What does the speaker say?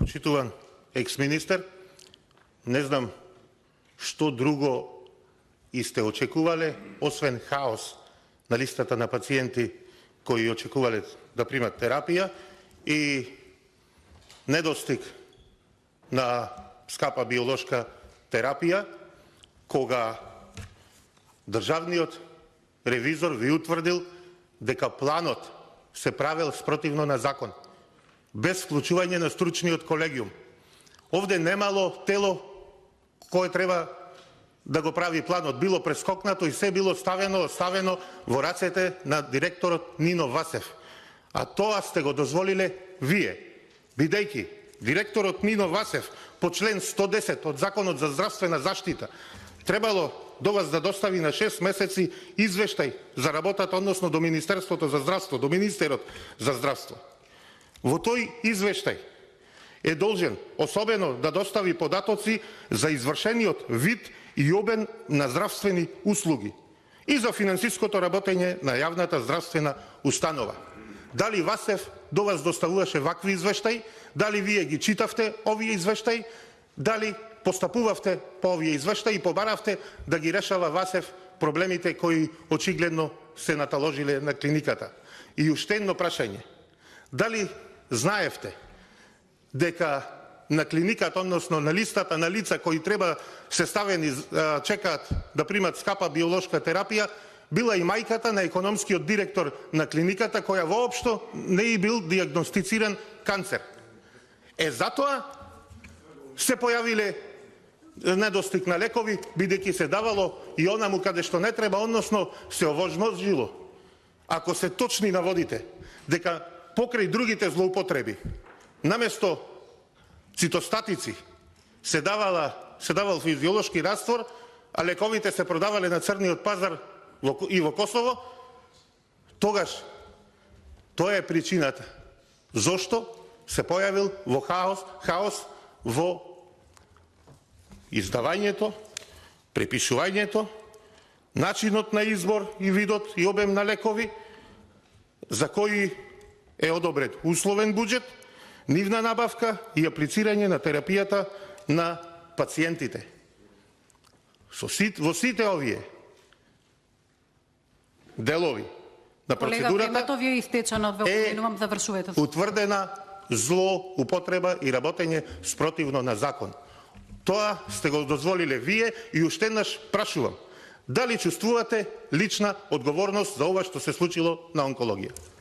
Почитуван екс-министер, не знам што друго и сте очекувале, освен хаос на листата на пациенти кои очекувале да примат терапија и недостиг на скапа биолошка терапија, кога државниот ревизор ви утврдил дека планот се правел спротивно на закон, без вклучување на стручниот колегиум. Овде немало тело кое треба да го прави планот, било прескокнато и се било оставено во рацете на директорот Нино Васев. А тоа сте го дозволиле вие, бидејќи директорот Нино Васев по член 110 од Законот за здравствена заштита требало до вас да достави на 6 месеци извештај за работата, односно до Министерството за здравство, до Министерот за здравство. Во тој извештај е должен особено да достави податоци за извршениот вид и обем на здравствени услуги и за финансиското работење на јавната здравствена установа. Дали Васев до вас доставуваше вакви извештаи, дали вие ги читавте овие извештаи, дали постапувавте по овие извештаи и побаравте да ги решава Васев проблемите кои очигледно се наталожиле на клиниката. И уште едно прашање. Дали знаевте дека на клиниката, односно на листата на лица кои треба се ставени, чекаат да примат скапа биолошка терапија, била и мајката на економскиот директор на клиниката, која воопшто не и бил диагностициран канцер. Затоа се појавиле недостиг на лекови, бидејќи се давало и онаму каде што не треба, односно се овозможило. Ако се точни наводите дека покрај другите злоупотреби, наместо цитостатици се давал физиолошки раствор, а лековите се продавале на црниот пазар и во Косово, тогаш тоа е причината зошто се појавил во хаос во издавањето, препишувањето, начинот на избор и видот и обем на лекови, за кои е одобрен условен буџет, нивна набавка и аплицирање на терапијата на пациентите. Во сите овие делови на процедурата е утврдена злоупотреба и работење спротивно на закон. Тоа сте го дозволиле вие и уште еднаш прашувам, дали чувствувате лична одговорност за ова што се случило на онкологија?